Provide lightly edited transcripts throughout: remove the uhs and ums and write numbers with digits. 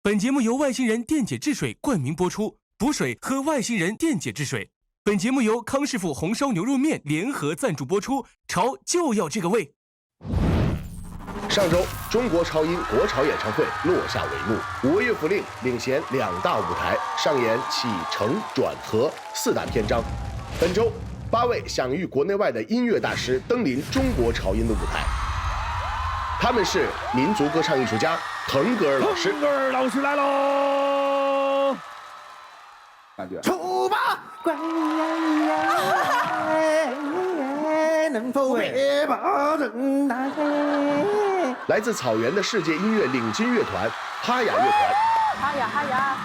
本节目由外星人电解质水冠名播出，补水喝外星人电解质水。本节目由康师傅红烧牛肉面联合赞助播出，潮就要这个味。上周，中国超音国潮演唱会落下帷幕，5位乐府令领衔2大舞台，上演起承转合4大篇章。本周，8位享誉国内外的音乐大师登临中国潮音的舞台，他们是民族歌唱艺术家腾格尔老师。腾格尔老师来喽！感觉出吧，官员能否为保证那来自草原的世界音乐领军乐团哈雅乐团。哈雅哈雅，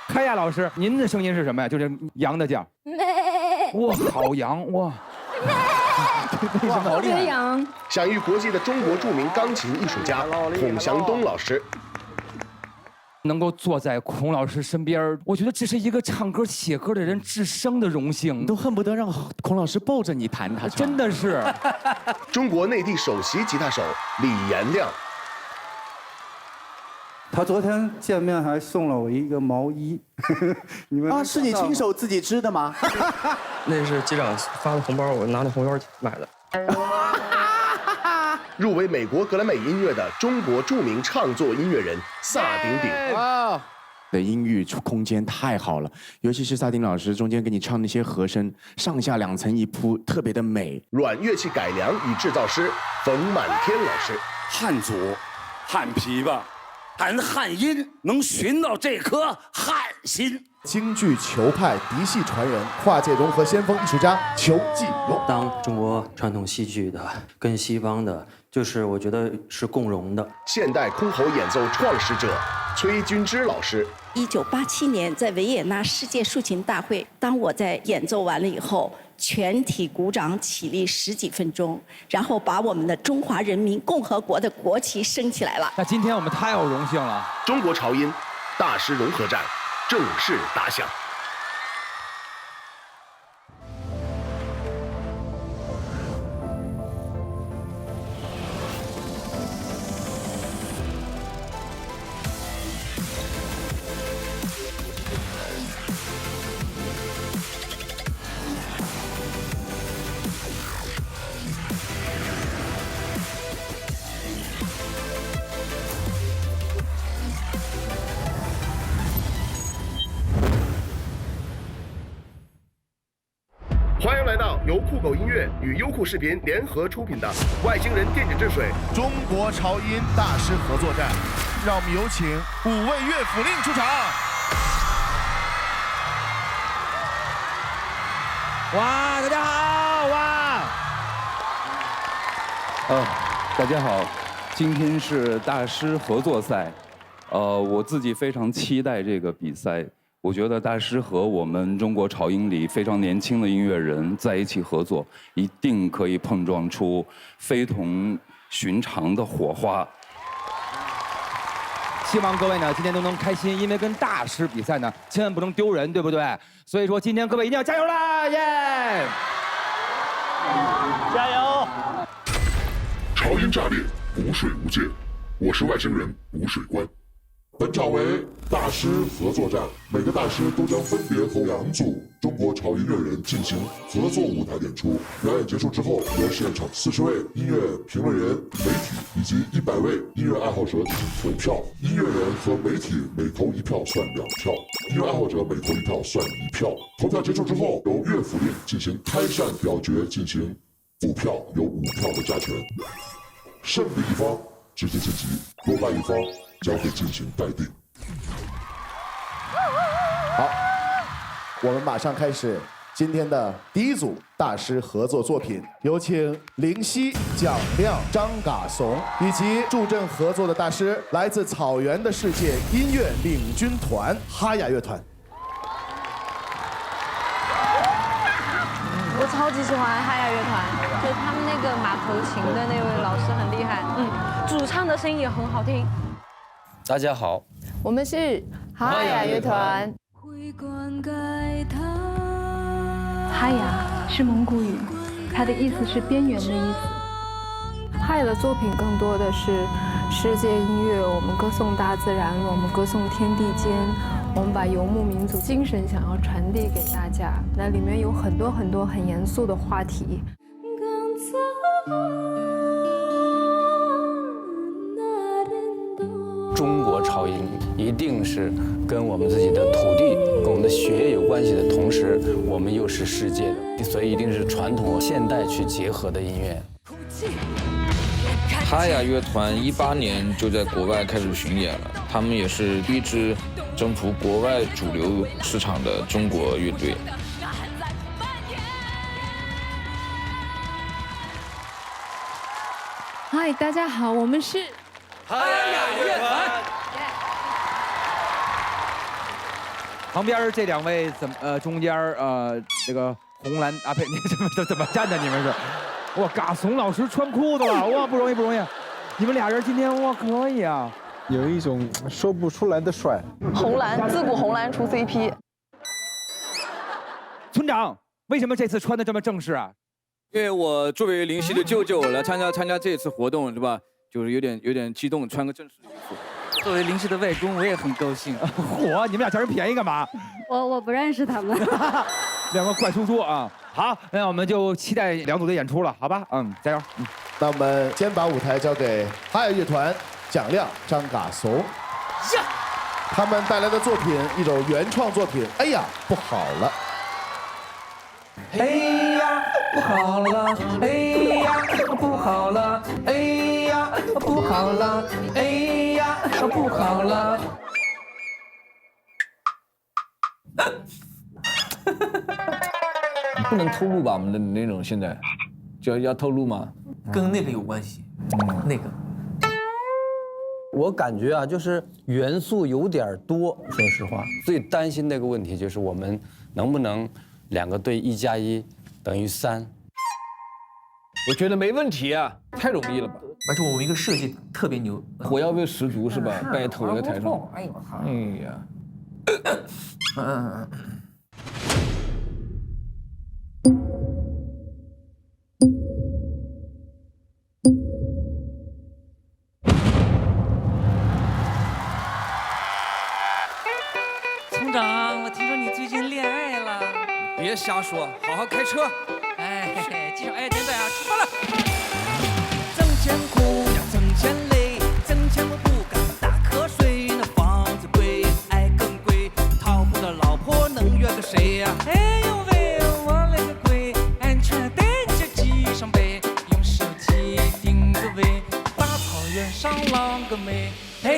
开亚老师，您的声音是什么呀？就是羊的叫。哇，好羊哇！哇，好厉害！羊享誉国际的中国著名钢琴艺术家孔祥东老师。能够坐在孔老师身边，我觉得这是一个唱歌写歌的人至生的荣幸，都恨不得让孔老师抱着你弹他。真的是。中国内地首席吉他手李延亮。他昨天见面还送了我一个毛衣，你们啊，是你亲手自己织的吗？那是机长发的红包，我拿那红包买的。入围美国格莱美音乐的中国著名唱作音乐人萨顶顶。哇，的音域空间太好了，尤其是萨顶老师中间给你唱那些和声，上下2层一铺，特别的美。软乐器改良与制造师冯满天老师。汉族、汉琵琶，弹汉音能寻到这颗汉心。京剧球派嫡系传人，跨界融合先锋艺术家裘继荣。当中国传统戏剧的跟西方的，就是我觉得是共融的。现代箜篌演奏创始者崔君之老师。1987年在维也纳世界竖琴大会，当我在演奏完了以后，全体鼓掌起立10几分钟，然后把我们的中华人民共和国的国旗升起来了。那今天我们太有荣幸了。中国潮音大师融合战正式打响。欢迎来到由酷狗音乐与优酷视频联合出品的《外星人电解质水》中国潮音大师合作战，让我们有请5位乐府令出场。哇，大家好！哇，大家好，今天是大师合作赛，我自己非常期待这个比赛。我觉得大师和我们中国潮音里非常年轻的音乐人在一起合作，一定可以碰撞出非同寻常的火花。希望各位呢今天都能开心，因为跟大师比赛呢，千万不能丢人，对不对？所以说今天各位一定要加油啦！耶！加油！潮音炸裂，补水无界，我是外星人补水官。本场为大师合作战，每个大师都将分别和2组中国潮音乐人进行合作舞台演出。表演结束之后，由现场40位音乐评论人、媒体以及100位音乐爱好者进行投票。音乐人和媒体每投1票算2票，音乐爱好者每投1票算1票。投票结束之后，由乐府令进行开扇表决，进行5票有5票的加权。胜利一方直接晋级，落败一方将会进行待定。好，我们马上开始今天的第1组大师合作作品，有请林夕、蒋亮、张嘎怂以及助阵合作的大师，来自草原的世界音乐领军团哈雅乐团。我超级喜欢哈雅乐团，就是他们那个马头琴的那位老师很厉害，主唱的声音也很好听。大家好，我们是哈雅乐团。哈雅是蒙古语，它的意思是边缘的意思。嗨的作品更多的是世界音乐，我们歌颂大自然，我们歌颂天地间，我们把游牧民族精神想要传递给大家。那里面有很多很多很严肃的话题。中国潮音一定是跟我们自己的土地、跟我们的血液有关系的同时，我们又是世界的，所以一定是传统和现代去结合的音乐。哈雅乐团18年就在国外开始巡演了，他们也是第一支征服国外主流市场的中国乐队。嗨，大家好，我们是哈雅乐团。旁边这2位中间这个红蓝啊呸，你怎么站的？你们是？哇，嘎怂老师穿裤子了，哇，不容易不容易。你们俩人今天哇可以啊，有一种说不出来的帅。红蓝，自古红蓝出 CP。村长，为什么这次穿的这么正式啊？因为我作为林夕的舅舅来参加这次活动，是吧？就是有点激动，穿个正式的衣服。作为林夕的外公，我也很高兴。嚯，你们俩占人便宜干嘛？我不认识他们。2个怪叔叔啊！好，那我们就期待2组的演出了，好吧？加油！那我们先把舞台交给哈雅乐团蒋亮、张嘎怂，他们带来的作品，一首原创作品。哎呀，不好了！哎呀，不好了！哎呀，不好了！哎呀，不好了！哎呀，不好了！不能透露吧？我们的内容现在要透露吗？跟那个有关系。那个，我感觉啊，就是元素有点多。说实话，最担心那个问题就是我们能不能2个对1+1等于3。我觉得没问题啊，太容易了吧？而且我们一个设计特别牛，火药味十足是吧？带头在台上。哎呦，哎呀。村长，我听说你最近恋爱了。别瞎说，好好开车。哎，系上安全带啊，出发了。挣钱苦呀，挣钱累，挣钱我不敢打瞌睡。那房子贵，爱更贵，讨不到老婆能约个谁呀？哎呦喂，我勒个乖，安全带就系上呗，用手机定个位，大草原上浪个妹。哎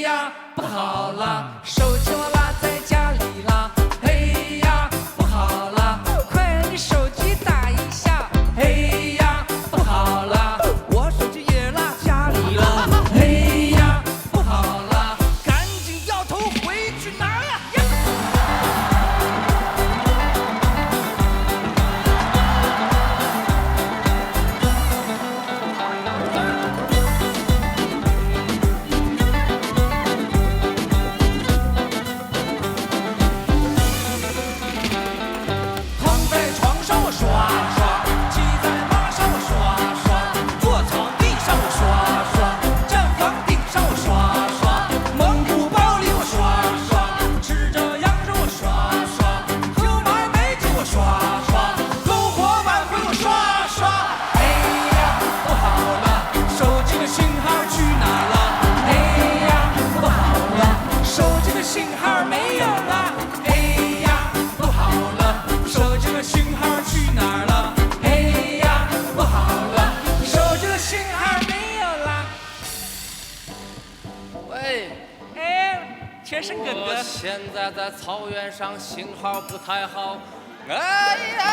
呀，不好了，手机我落在家里了。哎呀，不好了，快你手机打一下。哎呀，不好了，我手机也落家里了。哎呀，不好了，赶紧掉头回去拿呀！现在在草原上，信号不太好。哎呀！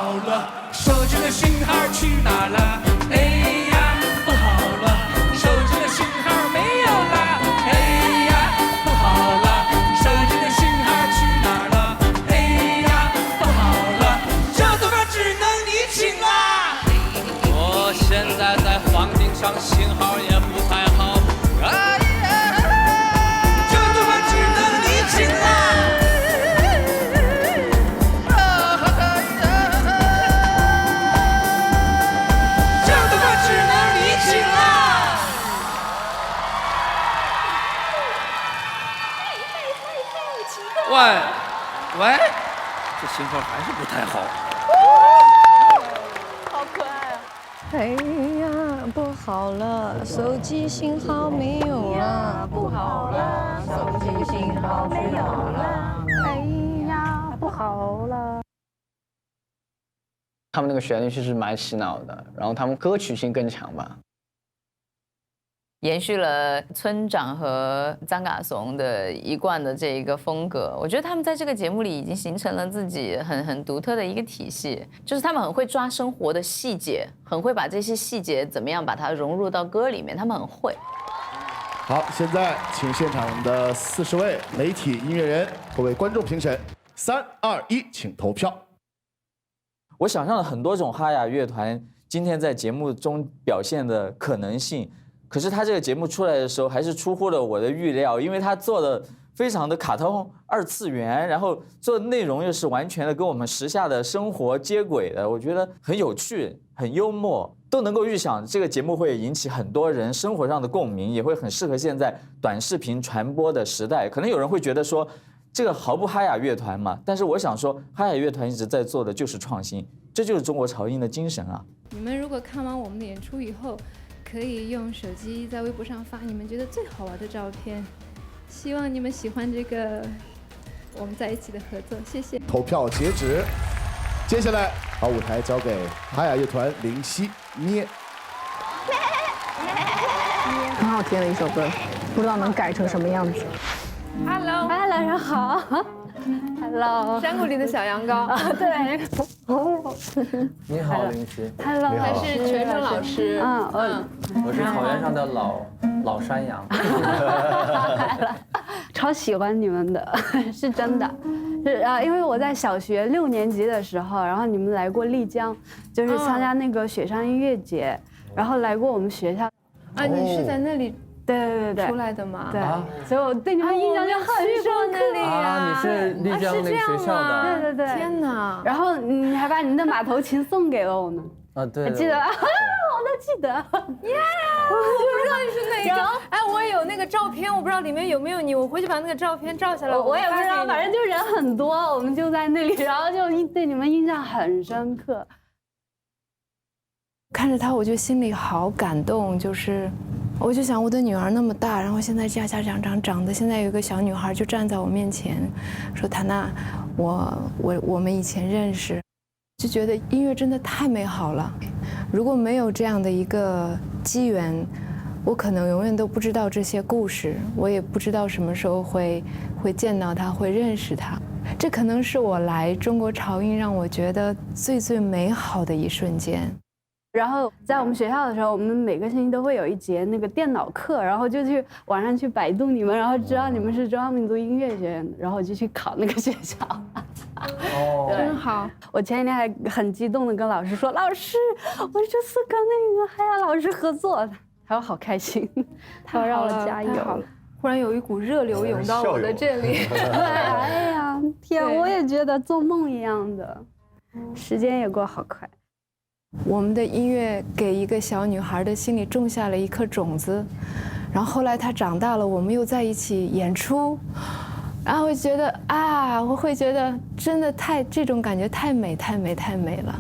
好了，手机的信号去哪了？哎呀，不好了，手机的信号没有了。哎呀，不好了，手机的信号去哪儿了？哎呀，不好了，这怎么只能你请啦？我现在在房顶上，信号也不太好。哎呀，这怎么只能你请啦？喂，这信号还是不太好。好可爱啊！哎呀，不好了，手机信号没有了，不好了，手机信号没有了。哎呀，不好了。他们那个旋律其实蛮洗脑的，然后他们歌曲性更强吧。延续了村长和张嘎怂的一贯的这一个风格，我觉得他们在这个节目里已经形成了自己很独特的一个体系，就是他们很会抓生活的细节，很会把这些细节怎么样把它融入到歌里面，他们很会。好，现在请现场的40位媒体音乐人作为观众评审，3、2、1，请投票。我想象了很多种哈雅乐团今天在节目中表现的可能性。可是他这个节目出来的时候，还是出乎了我的预料，因为他做的非常的卡通2次元，然后做的内容又是完全的跟我们时下的生活接轨的，我觉得很有趣、很幽默，都能够预想这个节目会引起很多人生活上的共鸣，也会很适合现在短视频传播的时代。可能有人会觉得说，这个毫不哈雅乐团嘛，但是我想说，哈雅乐团一直在做的就是创新，这就是中国潮音的精神啊。你们如果看完我们的演出以后，可以用手机在微博上发你们觉得最好玩的照片，希望你们喜欢这个我们在一起的合作，谢谢。投票截止，接下来把舞台交给哈雅乐团林夕捏。很好听的一首歌，不知道能改成什么样子。Hello， 嗨，晚上好。Hello， 山谷里的小羊羔啊，对。你好，林夕。Hello， 他是全程老师。我是草原上的老山羊。超喜欢你们的，是真的。是因为我在小学6年级的时候，然后你们来过丽江，就是参加那个雪山音乐节，然后来过我们学校。啊，你是在那里？对出来的吗？对，所以我对你们印象就很深刻。那里啊，你是丽江那个学校的？对。天哪！然后你还把你的马头琴送给了我们。啊，对。记得啊，我都记得。耶！我不知道你是哪一张。哎，我也有那个照片，我不知道里面有没有你。我回去把那个照片照下来。我也不知道，反正就人很多，我们就在那里，然后就对你们印象很深刻。看着他，我就心里好感动，我就想我的女儿那么大，然后现在家长的，现在有一个小女孩就站在我面前，说塔娜，我们以前认识，就觉得音乐真的太美好了。如果没有这样的一个机缘，我可能永远都不知道这些故事，我也不知道什么时候会见到她，会认识她。这可能是我来中国潮音让我觉得最美好的一瞬间。然后在我们学校的时候，我们每个星期都会有一节那个电脑课，然后就去网上去百度你们，然后知道你们是中央民族音乐学院的，然后我就去考那个学校。哦，真好！我前几天还很激动的跟老师说：“老师，我这次跟那个哈雅老师合作。”他说：“好开心，他要让我加油。”忽然有一股热流涌到我的这里。哎呀，天，我也觉得做梦一样的，时间也过好快。我们的音乐给一个小女孩的心里种下了一颗种子，然后后来她长大了，我们又在一起演出，然后觉得啊，我会觉得真的这种感觉太美了。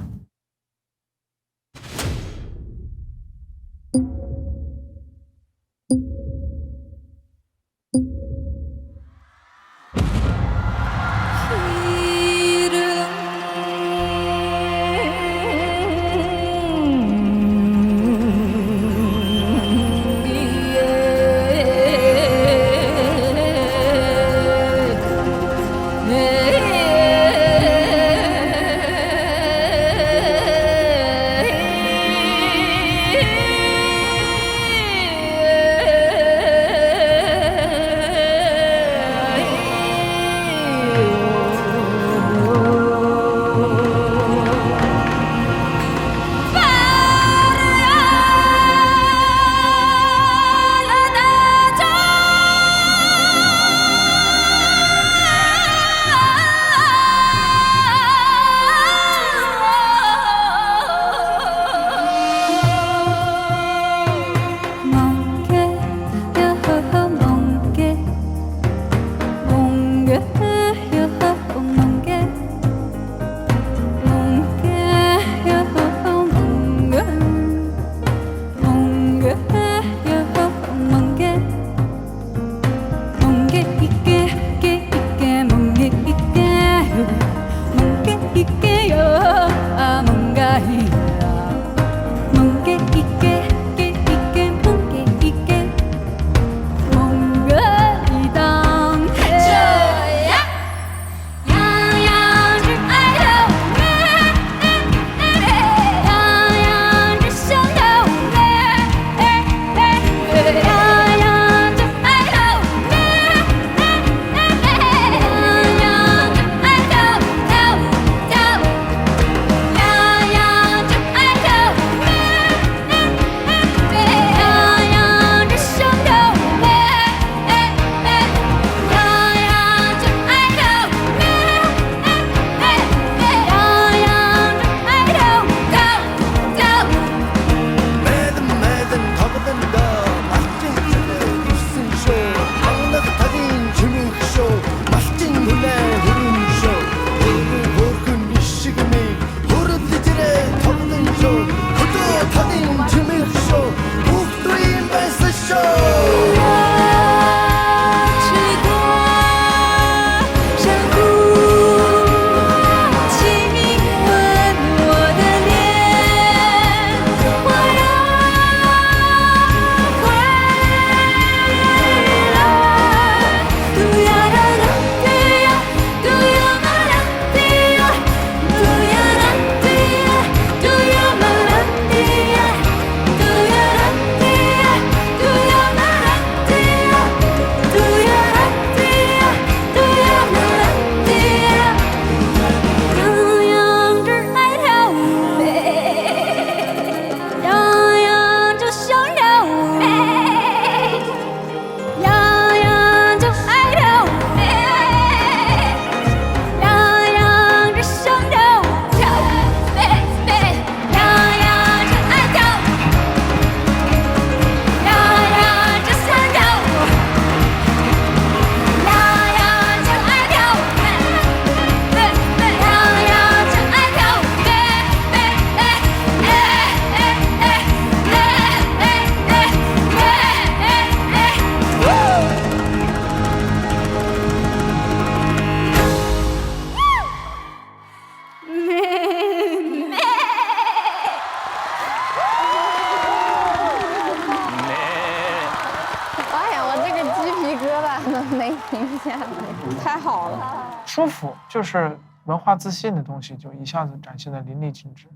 太好了，舒服，就是文化自信的东西就一下子展现得淋漓尽致。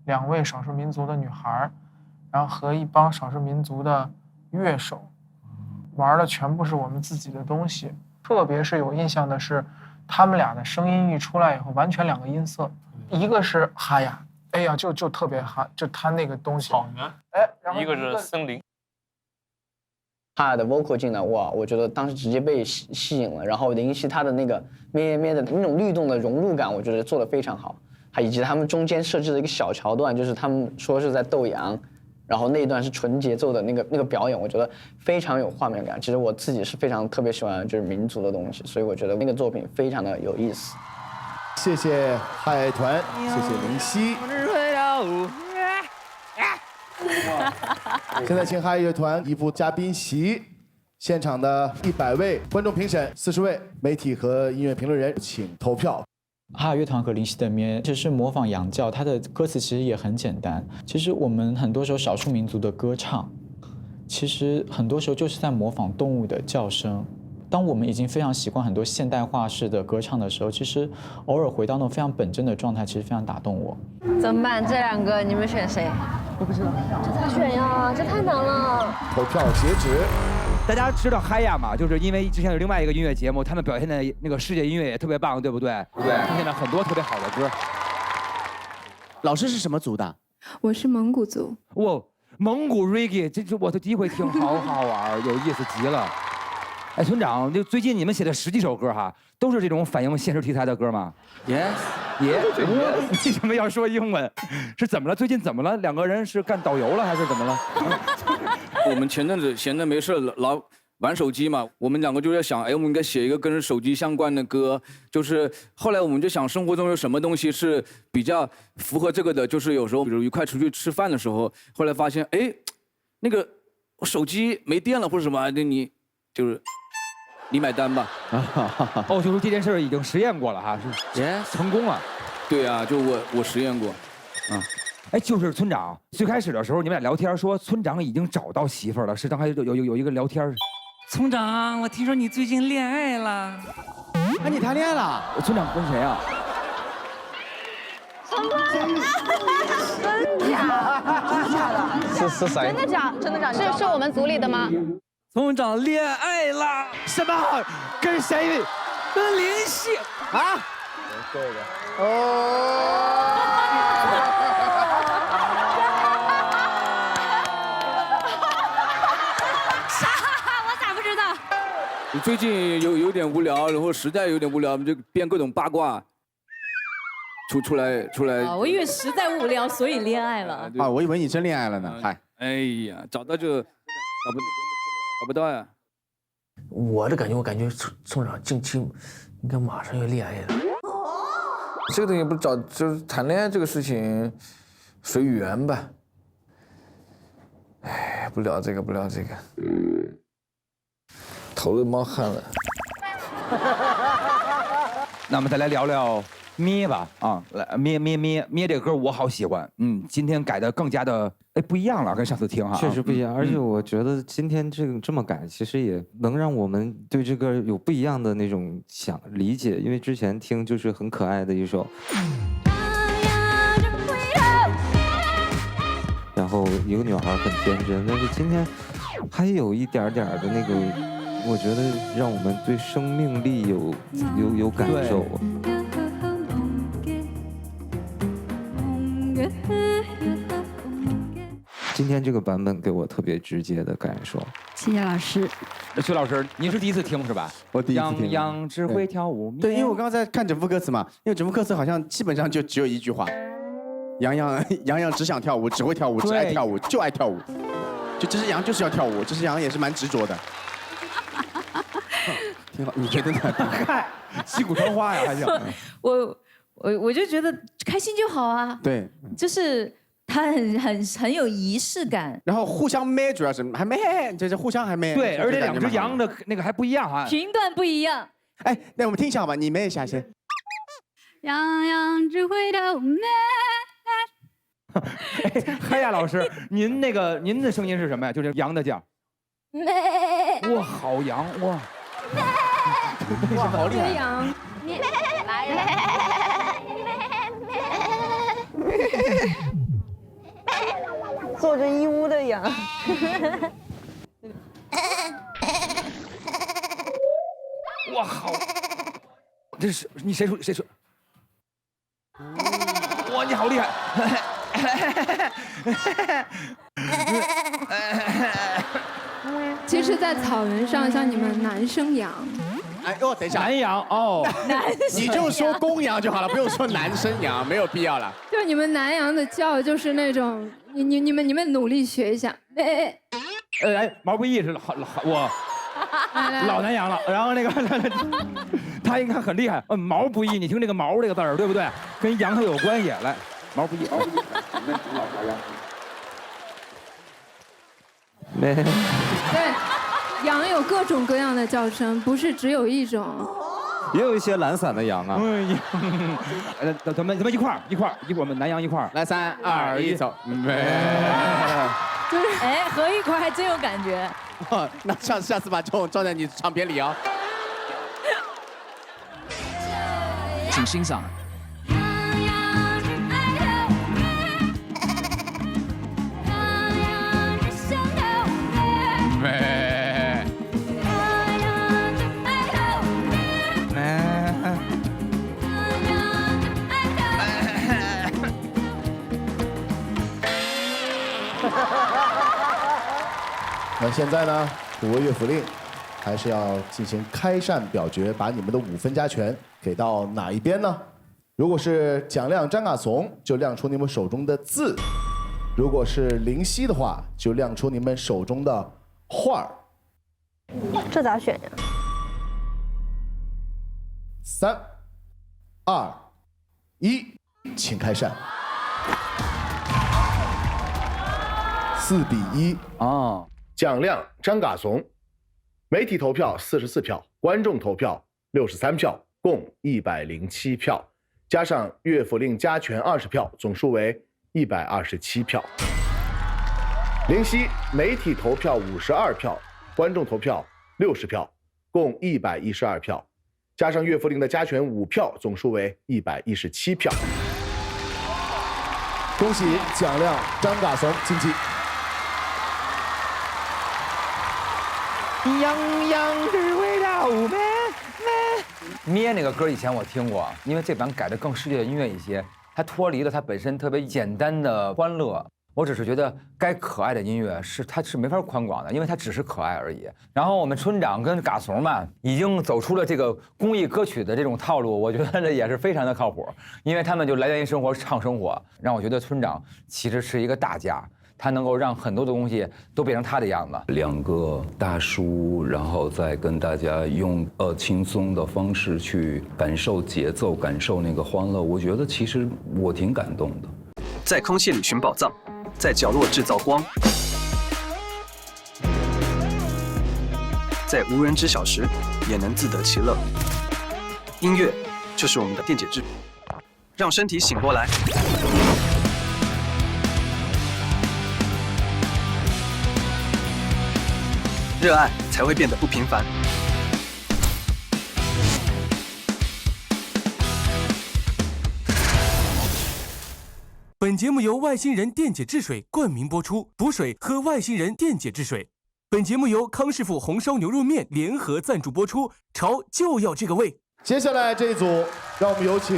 2位少数民族的女孩，然后和一帮少数民族的乐手，玩的全部是我们自己的东西。特别是有印象的是，他们俩的声音一出来以后，完全2个音色，一个是哈呀，哎呀，就特别哈，就他那个东西。草原。哎，然后一个是森林。哈的 vocal 进来，哇，我觉得当时直接被吸引了。然后林夕他的那个咩咩的那种律动的融入感，我觉得做得非常好。还以及他们中间设置的一个小桥段，就是他们说是在斗羊，然后那一段是纯节奏的那个表演，我觉得非常有画面感。其实我自己是非常特别喜欢就是民族的东西，所以我觉得那个作品非常的有意思。谢谢哈乐团，谢谢林夕。现在请哈乐团移步嘉宾席，现场的100位观众评审，40位媒体和音乐评论人，请投票。哈乐团和林夕的咩其实是模仿洋教，它的歌词其实也很简单。其实我们很多时候少数民族的歌唱，其实很多时候就是在模仿动物的叫声。当我们已经非常习惯很多现代化式的歌唱的时候，其实偶尔回到那种非常本真的状态，其实非常打动我。怎么办？这2个你们选谁？我不知道，这咋选呀？这太难了。投票截止。大家知道嗨呀嘛？就是因为之前有另外一个音乐节目，他们表现的那个世界音乐也特别棒，对不对？对，出现了很多特别好的歌。老师是什么族的？我是蒙古族。哇，蒙古 reggae， 这我第一回听，好好玩，有意思极了。哎，村长，就最近你们写的10几首歌哈，都是这种反映现实题材的歌吗 ？Yes， 也。为什么要说英文？是怎么了？最近怎么了？2个人是干导游了还是怎么了？我们前阵子闲着没事老玩手机嘛，我们2个就在想，哎，我们应该写一个跟手机相关的歌。就是后来我们就想，生活中有什么东西是比较符合这个的？就是有时候，比如一块出去吃饭的时候，后来发现，哎，那个手机没电了或者什么，那你就是你买单吧。哦，就是这件事已经实验过了哈，是成功了。对啊，就我实验过，啊。哎，就是村长，最开始的时候你们俩聊天说村长已经找到媳妇儿了，是当还有一个聊天。村长，我听说你最近恋爱了。啊，你谈恋爱了？村长跟谁啊？什么？真假？真假的？是谁？真的假？真的假？是我们组里的吗？村长恋爱了？什么？跟谁？跟林夕啊？对的。哦。最近有点无聊，然后实在有点无聊，我们就编各种八卦，出来。我以为实在无聊，所以恋爱了。啊，我以为你真恋爱了呢。嗨，哎呀，找到就找不到呀。我感觉村长近期应该马上要恋爱了。这个东西不找，就是谈恋爱这个事情随缘吧。哎，不聊这个。头都冒汗了。那我们再来聊聊咩吧啊，来咩这个歌我好喜欢，今天改的更加的不一样了，跟上次听哈，确实不一样，而且我觉得今天这么改，其实也能让我们对这个有不一样的那种理解，因为之前听就是很可爱的一首，然后一个女孩很天真，但是今天还有一点点的那个。我觉得让我们对生命力有感受。今天这个版本给我特别直接的感受。谢谢老师。薛老师，您是第一次听是吧？我第一次听。羊只会跳舞。对，因为我刚刚在看整副歌词嘛，因为整副歌词好像基本上就只有一句话：羊羊只想跳舞，只会跳舞，只爱跳舞，就爱跳舞。就这只羊就是要跳舞，这只羊也是蛮执着的。挺好，你觉得呢？嗨，击鼓传花呀，还行。我就觉得开心就好啊。对，就是他很有仪式感。然后互相咩，主要是还咩，这互相还咩。对，而且2只羊的那个还不一样哈，频段不一样。哎，那我们听一下好吧，你咩一下先。羊羊只会跳咩。嗨呀，老师，您的声音是什么呀？就是羊的叫。咩。哇，好羊哇！哇，好厉害！羊，坐着义乌的羊。哇，好！这是你谁说？哇，你好厉害！其实，在草原上，像你们男生羊，哎呦，等一下，南羊哦，你就说公羊就好了，不用说男生羊，没有必要了。就是你们南羊的叫，就是那种你们努力学一下，哎，毛不易是我老南羊了，然后那个他应该很厉害，毛不易，你听这个毛这个字儿，对不对？跟羊头有关系。来，毛不易，没。对，羊有各种各样的叫声，不是只有一种。也有一些懒散的羊啊。咱们一块儿，我们南羊一块儿。来，3、2、1，走。就是哎，合一块还真有感觉。那下次把这种装在你唱片里啊。请欣赏。那现在呢，5位乐府令还是要进行开扇表决，把你们的5分加权给到哪一边呢？如果是蒋亮、张嘎怂，就亮出你们手中的字；如果是林夕的话，就亮出你们手中的画儿。这咋选呀？3、2、1，请开扇。4比1哦。蒋亮、张嘎怂，媒体投票44票，观众投票63票，共107票，加上乐府令加权20票，总数为127票。林夕，媒体投票52票，观众投票60票，共112票，加上乐府令的加权5票，总数为117票。恭喜蒋亮、张嘎怂晋级。洋洋只为了咩咩那个歌以前我听过，因为这版改的更世界音乐一些，它脱离了它本身特别简单的欢乐。我只是觉得该可爱的音乐它是没法宽广的，因为它只是可爱而已。然后我们村长跟嘎怂嘛，已经走出了这个公益歌曲的这种套路，我觉得这也是非常的靠谱，因为他们就来源于生活唱生活，让我觉得村长其实是一个大家。他能够让很多的东西都变成他的样子。2个大叔，然后再跟大家用轻松的方式去感受节奏，感受那个欢乐。我觉得其实我挺感动的。在空气里寻宝藏，在角落制造光，在无人知晓时也能自得其乐。音乐就是我们的电解质，让身体醒过来。热爱才会变得不平凡。本节目由外星人电解质水冠名播出，补水喝外星人电解质水。本节目由康师傅红烧牛肉面联合赞助播出，潮就要这个味。接下来这一组，让我们有请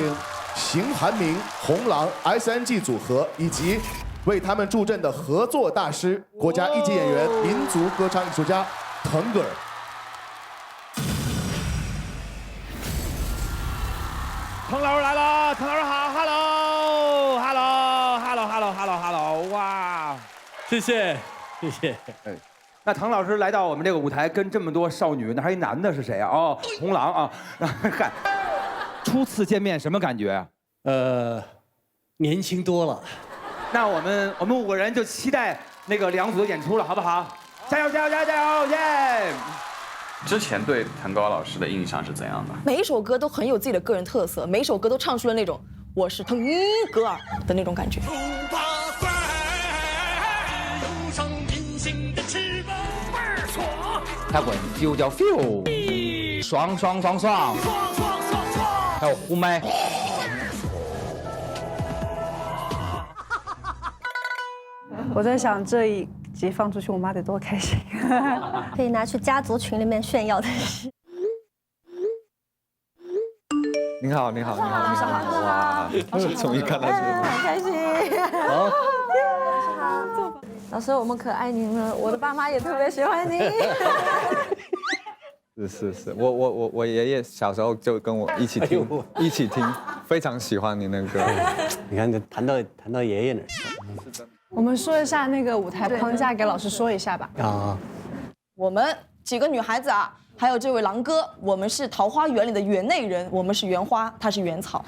邢寒明、红狼 SNG 组合以及为他们助阵的合作大师，国家一级演员、民族歌唱艺术家腾格尔。腾老师来了，腾老师好 ，hello，哇，谢谢。那腾老师来到我们这个舞台，跟这么多少女，那还有一男的是谁啊？哦，红狼啊，嗨，初次见面什么感觉？年轻多了。那我们5个人就期待那个2组的演出了，好不好？加油，耶！之前对腾格尔老师的印象是怎样的？每一首歌都很有自己的个人特色，每一首歌都唱出了那种我是腾格尔的那种感觉。他管就叫 feel。爽，还有呼麦。我在想这一集放出去，我妈得多开心。可以拿去家族群里面炫耀的是。您好，哇，终于看到这个，很开心。好。老师，我们可爱您了，我的爸妈也特别喜欢您。是，我爷爷小时候就跟我一起听，非常喜欢您的歌。你看，谈到爷爷那儿。我们说一下那个舞台框架，给老师说一下吧。我们几个女孩子啊，还有这位狼哥，我们是桃花源里的园内人，我们是园花，他是园草。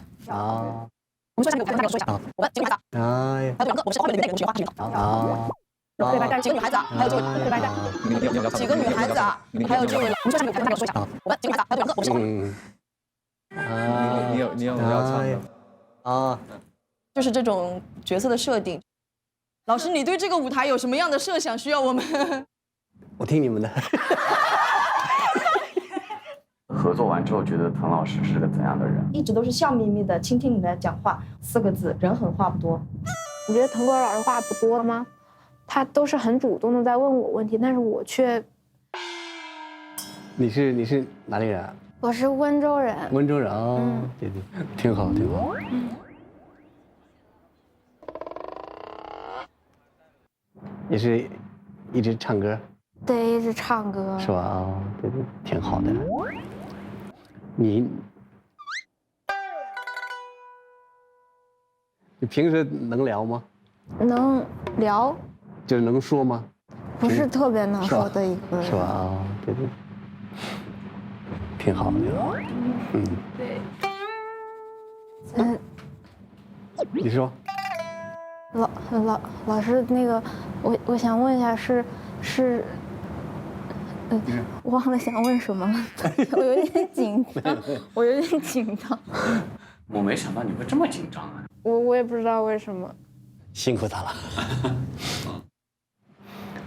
我们说一下那个舞台框架，说一下。我们几个女孩子，还有狼哥，我们是桃花源里的园内人，我们是园花，他是园草。几个女孩子，还有这位几个女孩子啊，还有这位，我们说一下那个舞台框架，说一下。我们几个女孩子，还有这位狼哥，我们是。你有要唱的啊？就是这种角色的设定。老师，你对这个舞台有什么样的设想？需要我们？我听你们的。合作完之后，觉得滕老师是个怎样的人？一直都是笑眯眯的，倾听你的讲话，4个字，人狠话不多。你觉得腾格尔老师话不多吗？他都是很主动的在问我问题，但是我却……你是哪里人？我是温州人。温州人哦，对，挺好。也是一直唱歌。对，一直唱歌。是吧？对，挺好的。你平时能聊吗？能聊。就是能说吗？不是特别能说的一个人。是吧？对，挺好的。对。你说。老师，那个，我想问一下，忘了想问什么了，我有点紧张，我没想到你会这么紧张啊！我也不知道为什么。辛苦他了。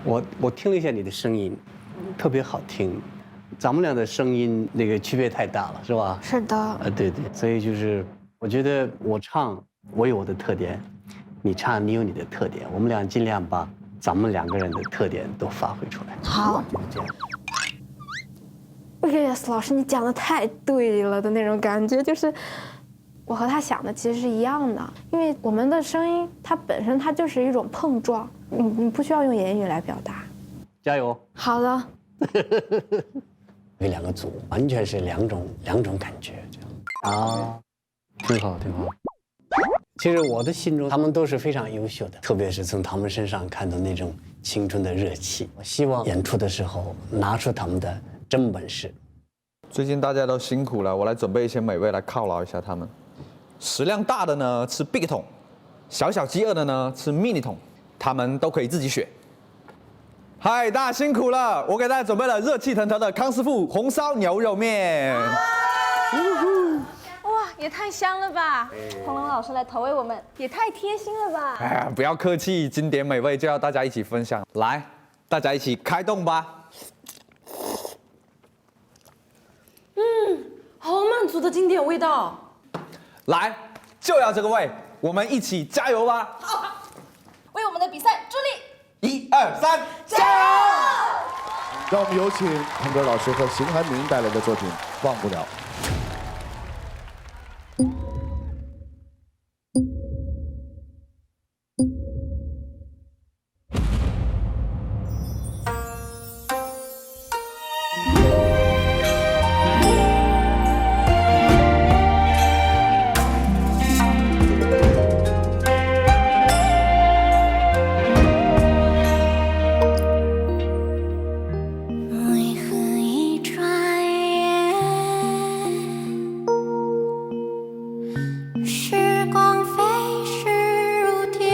我听了一下你的声音，特别好听，咱们俩的声音那个区别太大了，是吧？是的。对，所以就是我觉得我唱我有我的特点，你唱你有你的特点，我们俩尽量把咱们2个人的特点都发挥出来。好。这样。Yes， 老师，你讲的太对了的那种感觉，就是我和他想的其实是一样的，因为我们的声音它本身它就是一种碰撞，你不需要用言语来表达。加油！好的。这2个组完全是两种感觉，这样啊，挺好。其实我的心中，他们都是非常优秀的，特别是从他们身上看到那种青春的热气。我希望演出的时候拿出他们的真本事。最近大家都辛苦了，我来准备一些美味来犒劳一下他们。食量大的呢吃 Big 桶，小饥饿的呢吃 Mini 桶，他们都可以自己选。嗨，大家辛苦了，我给大家准备了热气腾腾的康师傅红烧牛肉面。哇，也太香了吧！洪龙老师来投喂我们，也太贴心了吧！哎呀，不要客气，经典美味就要大家一起分享。来，大家一起开动吧！好满足的经典味道。来，就要这个味，我们一起加油吧！好，为我们的比赛助力！1、2、3，加油！让我们有请腾格尔老师和邢涵明带来的作品《忘不了》。时光飞逝如电。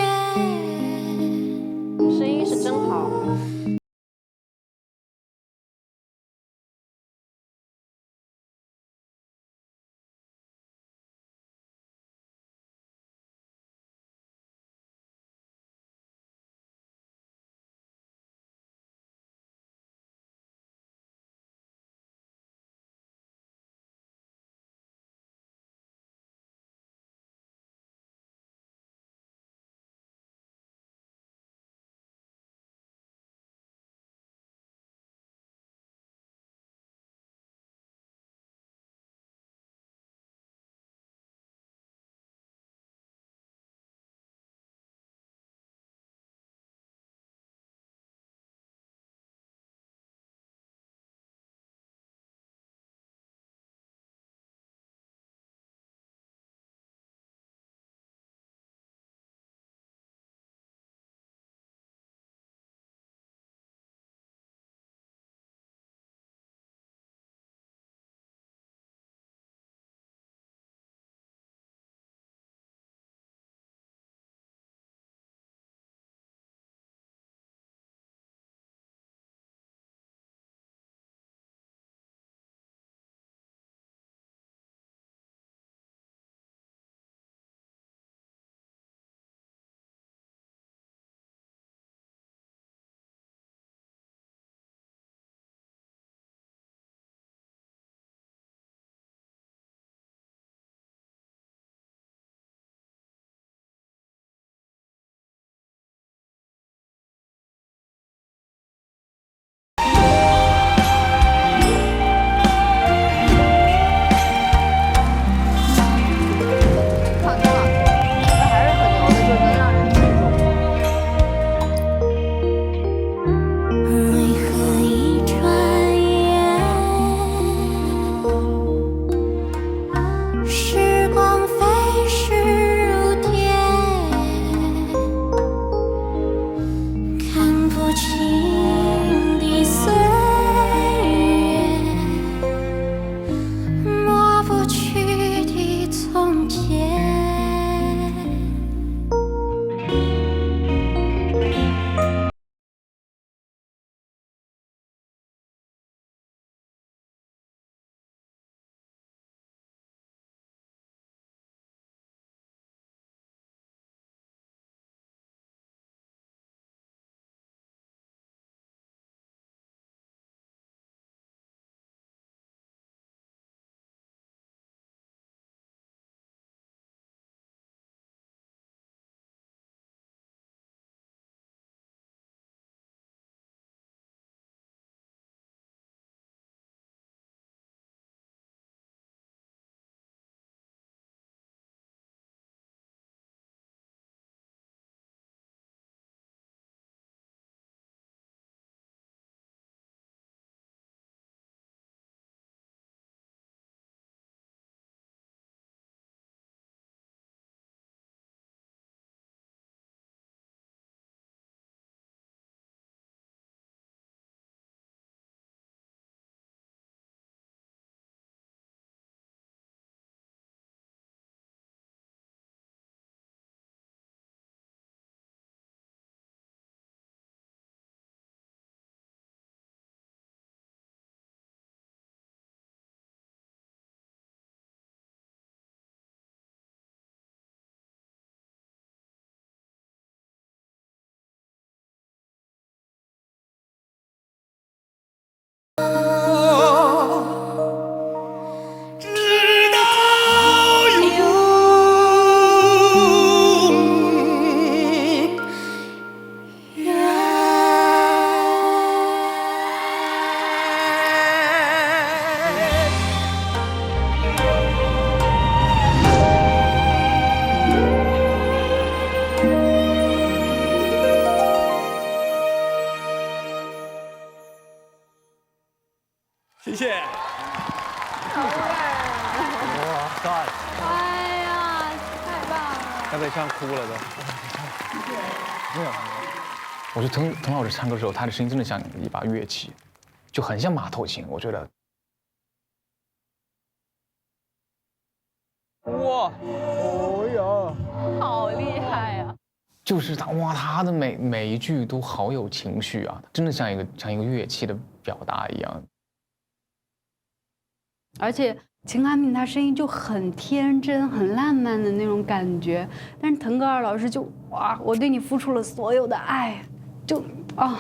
唱哭了都。没有。我觉得滕老师唱歌的时候，他的声音真的像一把乐器，就很像马头琴。我觉得。哇，哦呀，好厉害呀！就是他的每一句都好有情绪啊，真的像一个乐器的表达一样。而且秦汉敏他声音就很天真、很浪漫的那种感觉，但是腾格尔老师就哇，我对你付出了所有的爱，就啊，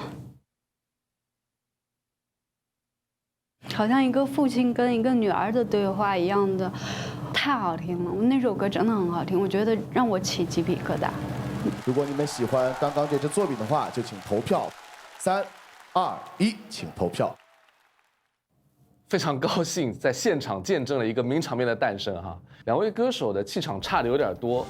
好像一个父亲跟一个女儿的对话一样的，太好听了。那首歌真的很好听，我觉得让我起鸡皮疙瘩。如果你们喜欢刚刚这支作品的话，就请投票。3、2、1，请投票。非常高兴在现场见证了一个名场面的诞生哈，两位歌手的气场差的有点多。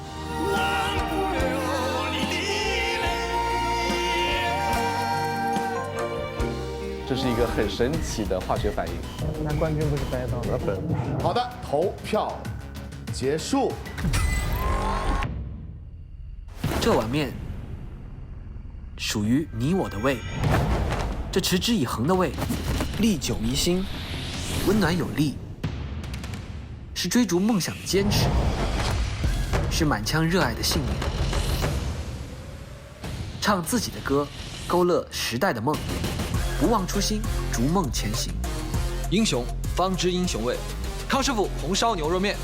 这是一个很神奇的化学反应。那冠军不是白到了本？好的，投票结束。这碗面属于你我的胃，这持之以恒的胃，历久弥新，温暖有力，是追逐梦想的坚持，是满腔热爱的信念。唱自己的歌，勾勒时代的梦，不忘初心，逐梦前行。英雄方知英雄味，康师傅红烧牛肉面，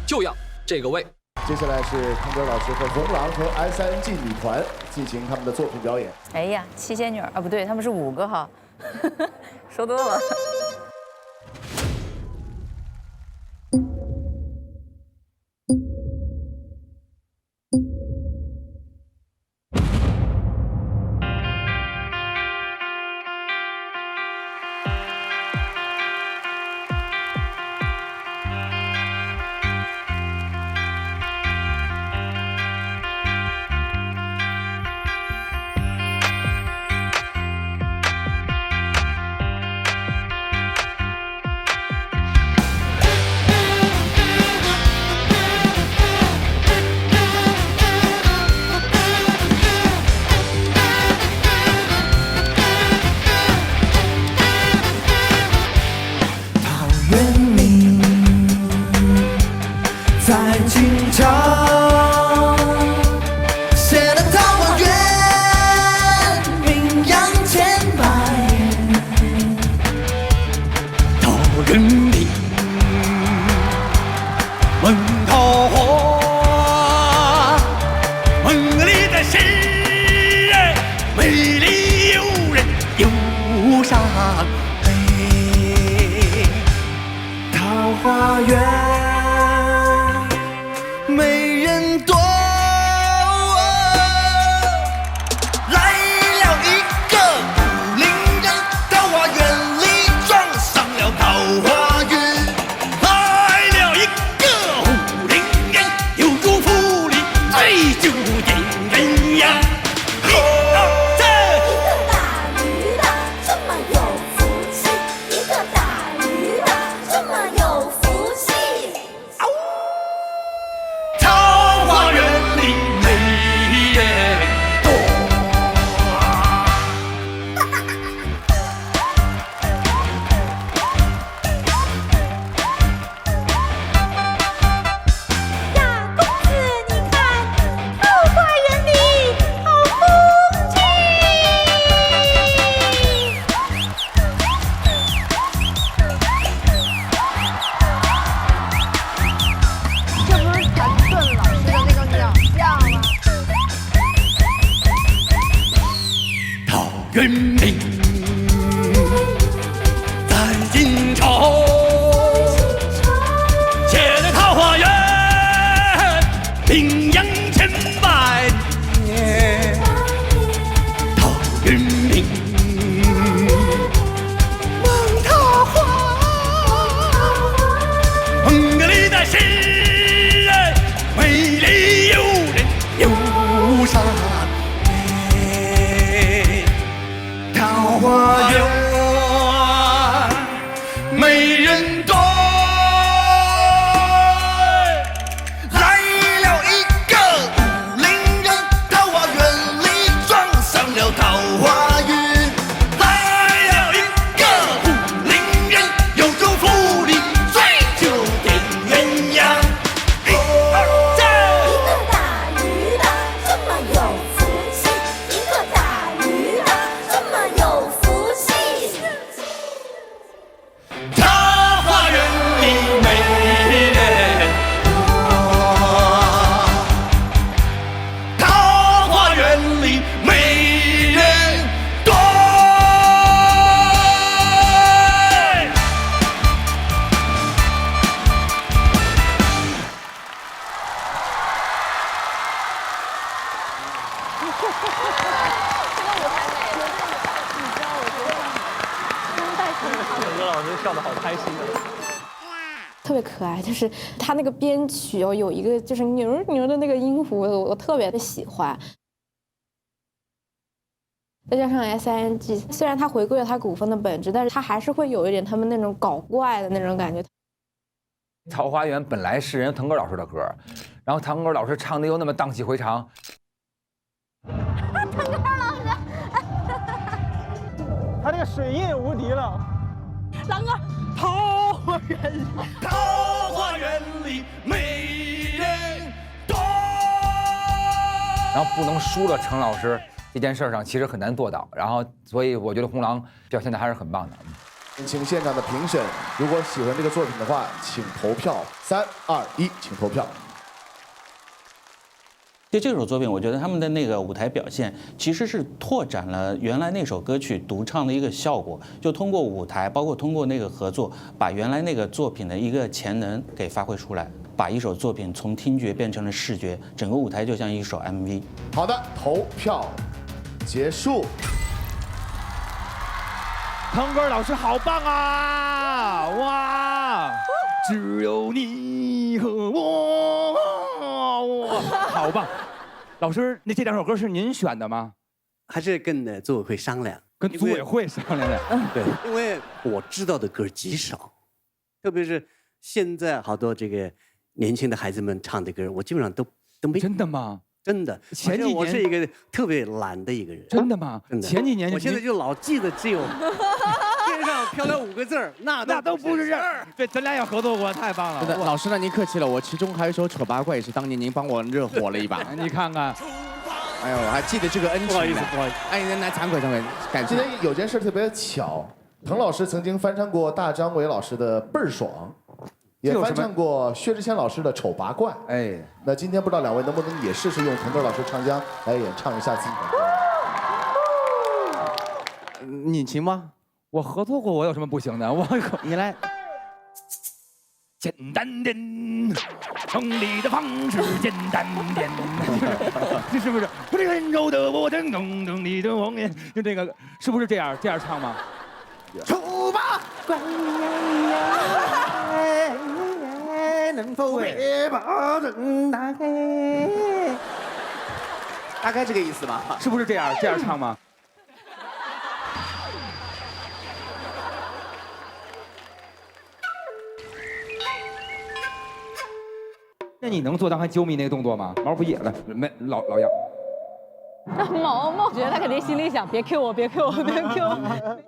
就要这个味。接下来是康哥老师和红狼和 SNG 女团进行他们的作品表演。哎呀，7仙女啊，不对，他们是5个哈，说多了。人民在晋朝，写的桃花源，名扬千百年。陶渊明，梦桃花，梦个历代诗人，美丽诱人又伤。桃花源，美人多，来了一陈哥老师笑得好开心啊！特别可爱，就是他那个编曲哦，有一个就是牛牛的那个音符，我特别的喜欢。再加上 SING， 虽然他回归了他古风的本质，但是他还是会有一点他们那种搞怪的那种感觉。桃花源本来是人家腾格尔老师的歌，然后腾格尔老师唱的又那么荡气回肠。腾格尔老师，他这个水印无敌了。狼哥，桃花源里，桃花源里美人多。然后不能输了程老师这件事上，其实很难做到。然后，所以我觉得红狼表现的还是很棒的。请现场的评审，如果喜欢这个作品的话，请投票。3、2、1，请投票。就这首作品，我觉得他们的那个舞台表现其实是拓展了原来那首歌曲独唱的一个效果，就通过舞台，包括通过那个合作，把原来那个作品的一个潜能给发挥出来，把一首作品从听觉变成了视觉，整个舞台就像一首 MV。好的，投票结束。腾格尔老师好棒啊！哇，只有你和我，好棒！老师，那这两首歌是您选的吗？还是跟组委会商量？跟组委会商量的。对，因为我知道的歌极少，特别是现在好多这个年轻的孩子们唱的歌，我基本上都没。真的吗？真的，前几年我是一个特别懒的一个人。真的吗？真的。前几年我现在就老记得只有天上飘了5个字儿，那都不是事儿。对，咱俩也合作过，太棒了。真的，老师呢？您客气了，我其中还有一首《扯八怪》，也是当年您帮我热火了一把。你看看，哎呦，我还记得这个恩情。不好意思，不好意思。哎，来惭愧惭愧，感谢。今天有件事特别巧，滕老师曾经翻唱过大张伟老师的《倍儿爽》。也翻唱过薛之谦老师的《丑八怪》。哎，那今天不知道两位能不能也试试用腾格尔老师唱腔来演唱一下自己的歌？你行吗？我合作过，我有什么不行的？你来。简单点，胜利的方式简单点，这是不是？我这个温柔的我真懂懂你的谎言，就这个是不是这样唱吗？丑八怪。能否别把灯打开？大概这个意思吧，是不是这样唱吗？那你能做当还揪咪那个动作吗？毛不野了，没老杨。毛毛觉得他肯定心里想，别 Q 我，别 Q 我，别 Q 我。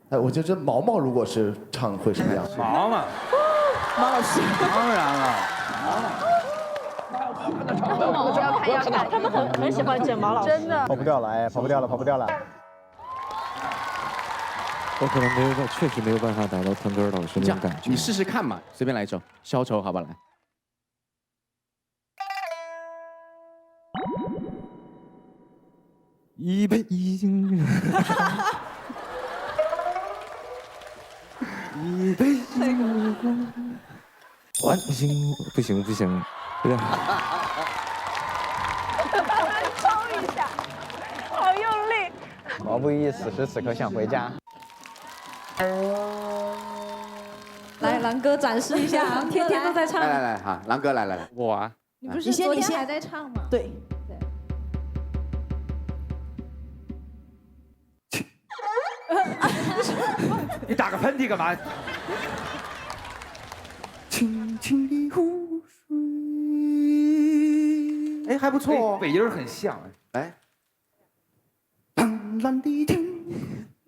哎，我觉得这毛毛如果是唱会什么样？毛毛，毛老师，当然了，毛要看，他们很喜欢整毛老师，真的。跑不掉了，哎，跑不掉了，跑不掉了。我可能确实没有办法达到腾格尔老师那种感觉。你试试看嘛，随便来一首《消愁》，好吧，来。一杯已经。一杯唤醒，不行，有点。抽一下，好用力。毛不易此时此刻想回家。来，狼哥展示一下，天天都在唱。来，好，狼哥来，我啊，你不是昨天还在唱吗？对。你打个喷嚏干嘛？轻轻的湖水，哎，还不错哦，尾音很像。来，蓝蓝的天，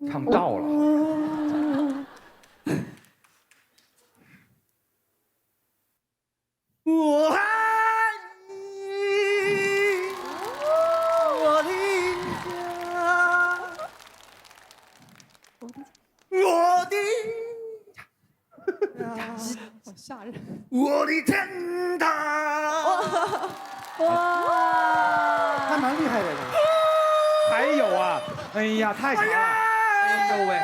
唱到了。我爱你，我的家，我的。好吓人！我的天堂，哇，还蛮厉害的。还有啊，哎呀，太强了！哎呦喂，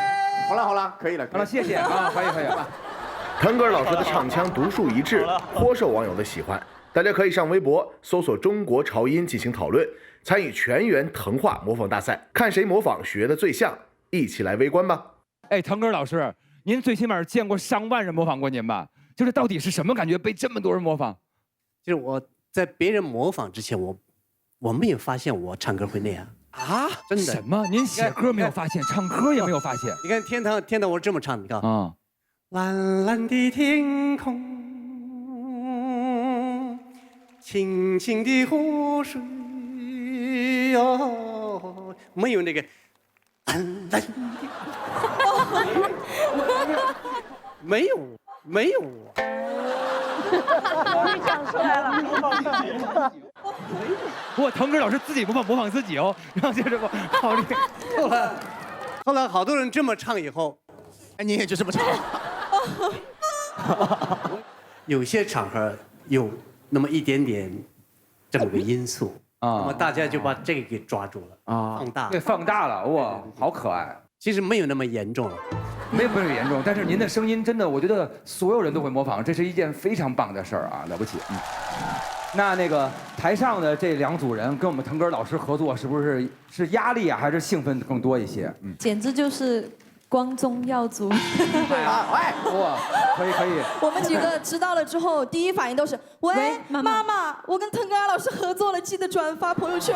好了，可以了，好了，谢谢啊，可以。腾格尔老师的唱腔独树一帜，颇受网友的喜欢。大家可以上微博搜索中国潮音进行讨论，参与全员腾话模仿大赛，看谁模仿学的最像，一起来围观吧。哎，腾格尔老师，您最起码见过上万人模仿过您吧？就是到底是什么感觉被这么多人模仿？就是我在别人模仿之前，我没有发现我唱歌会那样啊！真的？什么？您写歌没有发现，唱歌也没有发现？你看天堂我这么唱，你看啊，蓝蓝的天空，清清的湖水哟，没有那个蓝蓝的，没有。终于讲出来了。我腾格尔老师自己模仿自己哦，然后就是好厉害。后来好多人这么唱以后，哎，你也就这么唱。有些场合有那么一点点这么个因素啊，那么大家就把这个给抓住了啊，放大，对，放大了，哇，好可爱。其实没有那么严重了，没有严重，但是您的声音真的，我觉得所有人都会模仿，这是一件非常棒的事儿啊，了不起。那个台上的这2组人跟我们腾格尔老师合作，是不是压力啊，还是兴奋更多一些？简直就是光宗耀祖。对啊，哇，可以。我们几个知道了之后，第一反应都是：喂，妈妈，我跟腾格尔老师合作了，记得转发朋友圈。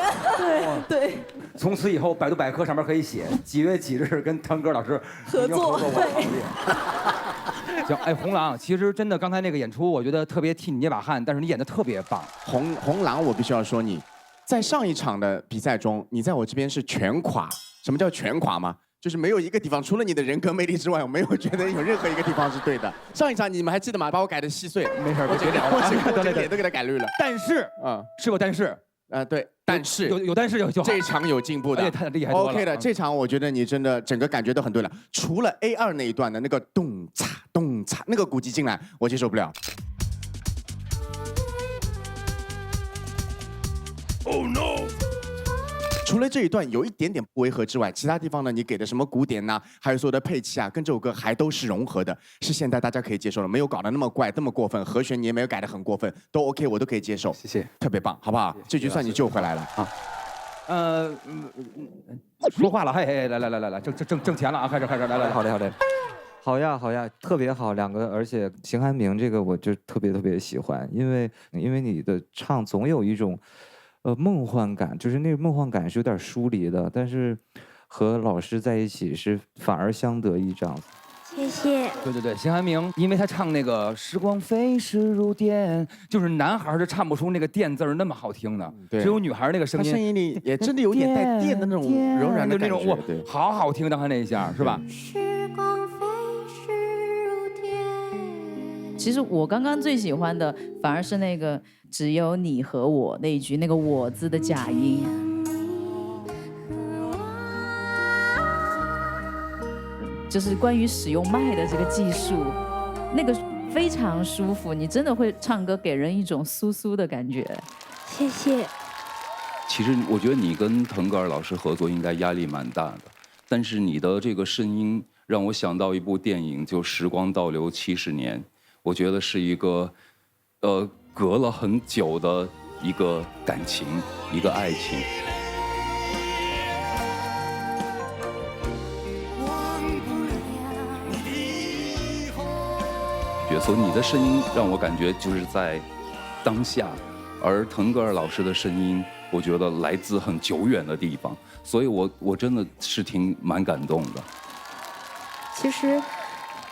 对。从此以后，百度百科上面可以写几月几日跟腾格尔老师合作。行，哎，红狼，其实真的刚才那个演出，我觉得特别替你捏把汗，但是你演的特别棒。红狼，我必须要说你，在上一场的比赛中，你在我这边是全垮。什么叫全垮吗？就是没有一个地方，除了你的人格魅力之外，我没有觉得有任何一个地方是对的。上一场你们还记得吗？把我改得细碎。没事，别聊了，我整个脸都给他改绿了。但是，是有但是。对，但是有但是就好。这一场有进步的，太厉害多了。OK 的，这场我觉得你真的整个感觉都很对了。除了 A2那一段的那个咚嚓咚嚓那个鼓机进来，我接受不了。Oh no！ 除了这一段有一点点不违和之外，其他地方呢，你给的什么鼓点呐，还有所有的配器啊，跟这首歌还都是融合的，是现在大家可以接受了，没有搞得那么怪，那么过分，和弦你也没有改得很过分，都 OK， 我都可以接受。谢谢，特别棒，好不好？这局算你救回来了啊。说话了，嘿，来，挣钱了啊，开始，来，好嘞。好呀，特别好，2个，而且邢涵明这个我就特别喜欢，因为你的唱总有一种梦幻感，就是那个梦幻感是有点疏离的，但是和老师在一起是反而相得益彰。谢谢。对，邢涵明，因为他唱那个时光飞逝如电，就是男孩是唱不出那个电字那么好听的，只有女孩那个声音，他声音里也真的有点带电的那种柔软的感觉，哇，好好听，当他那一下是吧？其实我刚刚最喜欢的反而是那个只有你和我那一句，那个我字的假音，就是关于使用麦的这个技术，那个非常舒服，你真的会唱歌给人一种酥酥的感觉。谢谢。其实我觉得你跟腾格尔老师合作应该压力蛮大的，但是你的这个声音让我想到一部电影，就《时光倒流70年》。我觉得是一个，隔了很久的一个感情，一个爱情。所以你的声音让我感觉就是在当下，而腾格尔老师的声音，我觉得来自很久远的地方，所以我真的是蛮感动的。其实。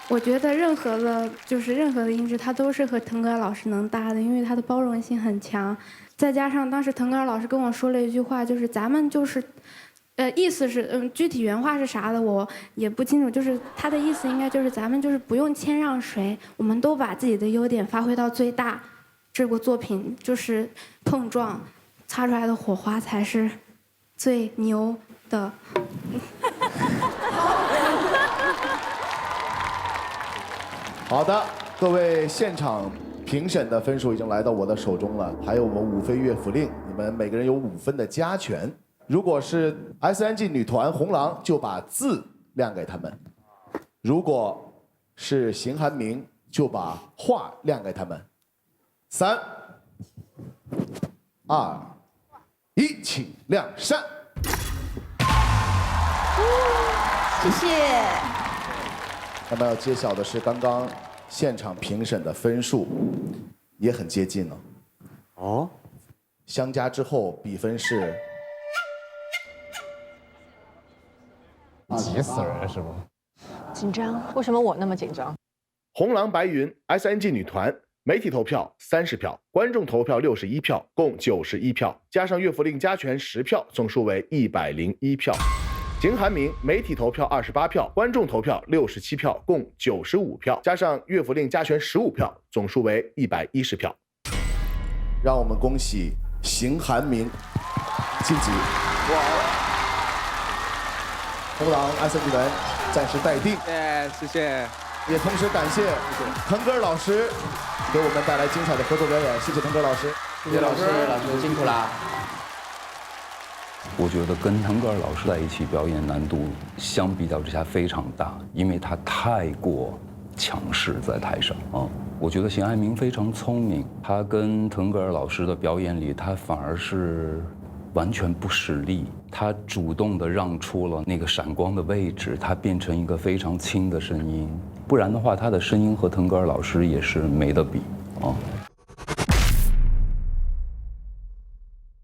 我觉得任何的音质，它都是和腾格尔老师能搭的，因为他的包容性很强。再加上当时腾格尔老师跟我说了一句话，就是咱们就是，意思是具体原话是啥的我也不清楚，就是他的意思应该就是咱们就是不用谦让谁，我们都把自己的优点发挥到最大，这部作品就是碰撞，擦出来的火花才是最牛的。好的，各位现场评审的分数已经来到我的手中了，还有我们五飞乐府令，你们每个人有5分的加权。如果是 SNG 女团红狼，就把字亮给他们；如果是邢涵明，就把画亮给他们。3、2、1，请亮扇。谢谢。那么要揭晓的是刚刚现场评审的分数，也很接近了。哦，相加之后比分是。急死人是吧？紧张？为什么我那么紧张？红狼白云 SNG 女团媒体投票30票，观众投票61票，共91票，加上岳福令加权10票，总数为101票。景海明媒体投票28票，观众投票67票，共95票，加上岳福令加权15票，总数为110票。让我们恭喜邢寒明晋级。红狼 SNG 人暂时待定。谢谢。也同时感谢腾格尔老师给我们带来精彩的合作表演，谢谢腾格尔老师。谢谢老师，老师辛苦啦。我觉得跟腾格尔老师在一起表演难度相比较之下非常大，因为他太过强势在台上啊。我觉得邢爱民非常聪明，他跟腾格尔老师的表演里，他反而是完全不使力，他主动的让出了那个闪光的位置，他变成一个非常轻的声音，不然的话，他的声音和腾格尔老师也是没得比啊。